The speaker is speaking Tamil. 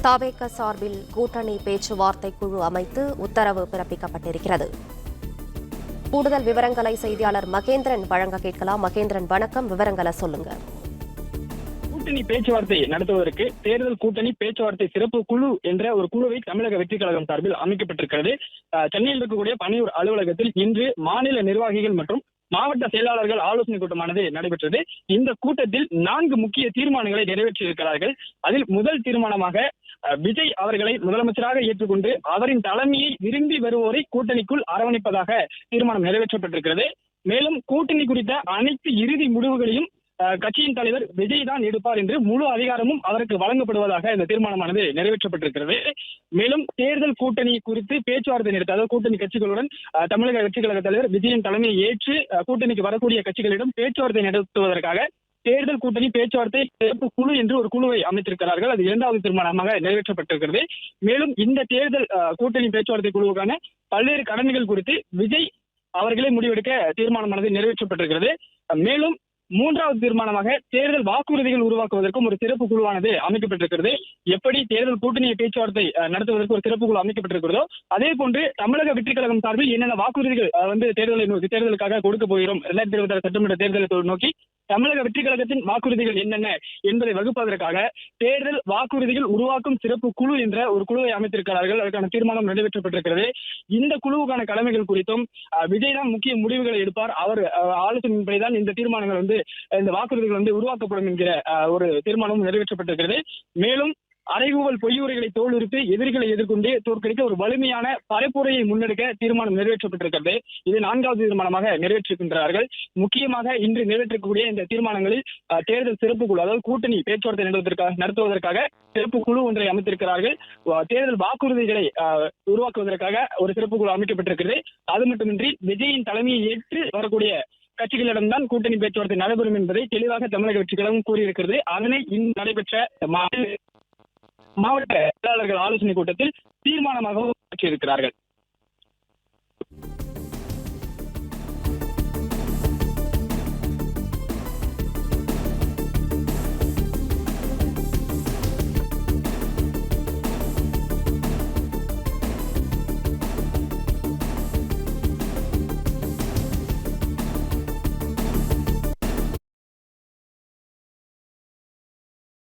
தவேக சார்பில் கூட்டணி பேச்சுவார்த்தை குழு அமைத்து உத்தரவு பிறப்பிக்கப்பட்டிருக்கிறது. கூடுதல் விவரங்களை செய்தியாளர் மகேந்திரன் வழங்க கேட்கலாம். மகேந்திரன், வணக்கம். விவரங்களை சொல்லுங்க. கூட்டணி பேச்சுவார்த்தை நடத்துவதற்கு தேர்தல் கூட்டணி பேச்சுவார்த்தை சிறப்பு குழு என்ற ஒரு குழுவை தமிழக வெற்றி கழகம் சார்பில் அமைக்கப்பட்டிருக்கிறது. சென்னையில் இருக்கக்கூடிய பணியூர் அலுவலகத்தில் இன்று மாநில நிர்வாகிகள் மற்றும் மாவட்ட செயலாளர்கள் ஆலோசனை கூட்டமானது நடைபெற்றது. இந்த கூட்டத்தில் 4 முக்கிய தீர்மானங்களை நிறைவேற்றியிருக்கிறார்கள். அதில் முதல் தீர்மானமாக விஜய் அவர்களை முதலமைச்சராக ஏற்றுக்கொண்டு அவரின் தலைமையை விரும்பி வருவோரை கூட்டணிக்குள் அரவணைப்பதாக தீர்மானம் நிறைவேற்றப்பட்டிருக்கிறது. மேலும் கூட்டணி குறித்த அனைத்து இறுதி முடிவுகளையும் கட்சியின் தலைவர் விஜய் தான் எடுப்பார் என்று முழு அதிகாரமும் அவருக்கு வழங்கப்படுவதாக இந்த தீர்மானமானது நிறைவேற்றப்பட்டிருக்கிறது. மேலும் தேர்தல் கூட்டணி குறித்து பேச்சுவார்த்தை நடத்த, அதாவது கூட்டணி கட்சிகளுடன் தமிழக வெற்றி கழக தலைவர் விஜயின் தலைமையை ஏற்று கூட்டணிக்கு வரக்கூடிய கட்சிகளிடம் பேச்சுவார்த்தை நடத்துவதற்காக தேர்தல் கூட்டணி பேச்சுவார்த்தை சிறப்பு குழு என்று ஒரு குழுவை அமைத்திருக்கிறார்கள். அது 2வது தீர்மானமாக நிறைவேற்றப்பட்டிருக்கிறது. மேலும் இந்த தேர்தல் கூட்டணி பேச்சுவார்த்தை குழுவுக்கான பல்வேறு கடமைகள் குறித்து விஜய் அவர்களே முடிவெடுக்க தீர்மானமானது நிறைவேற்றப்பட்டிருக்கிறது. மேலும் 3வது தீர்மானமாக தேர்தல் வாக்குறுதிகள் உருவாக்குவதற்கும் ஒரு சிறப்பு குழுவானது அமைக்கப்பட்டிருக்கிறது. எப்படி தேர்தல் கூட்டணி பேச்சுவார்த்தை நடத்துவதற்கு ஒரு சிறப்பு குழு அமைக்கப்பட்டிருக்கிறதோ அதே போன்று தமிழக வெற்றி கழகம் சார்பில் என்னென்ன வாக்குறுதிகள் தேர்தலுக்காக கொடுக்க போகிறோம் 2026 சட்டமன்ற தேர்தலை நோக்கி தமிழக வெற்றி கழகத்தின் வாக்குறுதிகள் என்னென்ன என்பதை வகுப்பதற்காக தேர்தல் வாக்குறுதிகள் உருவாக்கும் சிறப்பு குழு என்ற ஒரு குழுவை அமைத்திருக்கிறார்கள். அதற்கான தீர்மானம் நிறைவேற்றப்பட்டிருக்கிறது. இந்த குழுவுக்கான கடமைகள் குறித்தும் விஜய் தான் முக்கிய முடிவுகளை எடுப்பார். அவர் ஆலோசனையின்படிதான் இந்த தீர்மானங்கள் இந்த வாக்குறுதிகள் உருவாக்கப்படும் என்கிற ஒரு தீர்மானமும் நிறைவேற்றப்பட்டிருக்கிறது. மேலும் அறைகூவல் பொய்யுரைகளை தோலுரித்து எதிரிகளை எதிர்கொண்டு தோற்கடிக்க ஒரு வலிமையான பரப்புரையை முன்னெடுக்க தீர்மானம் நிறைவேற்றப்பட்டிருக்கிறது. இது 4வது தீர்மானமாக நிறைவேற்றிருக்கின்றார்கள். முக்கியமாக இன்று நிறைவேற்றக்கூடிய இந்த தீர்மானங்களில் தேர்தல் சிறப்பு குழு, அதாவது கூட்டணி பேச்சுவார்த்தை நடத்துவதற்காக சிறப்பு குழு ஒன்றை அமைத்திருக்கிறார்கள். தேர்தல் வாக்குறுதிகளை உருவாக்குவதற்காக ஒரு சிறப்பு குழு அமைக்கப்பட்டிருக்கிறது. அது மட்டுமின்றி விஜயின் தலைமையை ஏற்று வரக்கூடிய கட்சிகளிடம்தான் கூட்டணி பேச்சுவார்த்தை நடைபெறும் என்பதை தெளிவாக தமிழக வெற்றி கழகம் கூறியிருக்கிறது. அதனை இன்று நடைபெற்ற மாவட்ட செயலாளர்கள் ஆலோசனை கூட்டத்தில் தீர்மானமாக மாற்றியிருக்கிறார்கள்.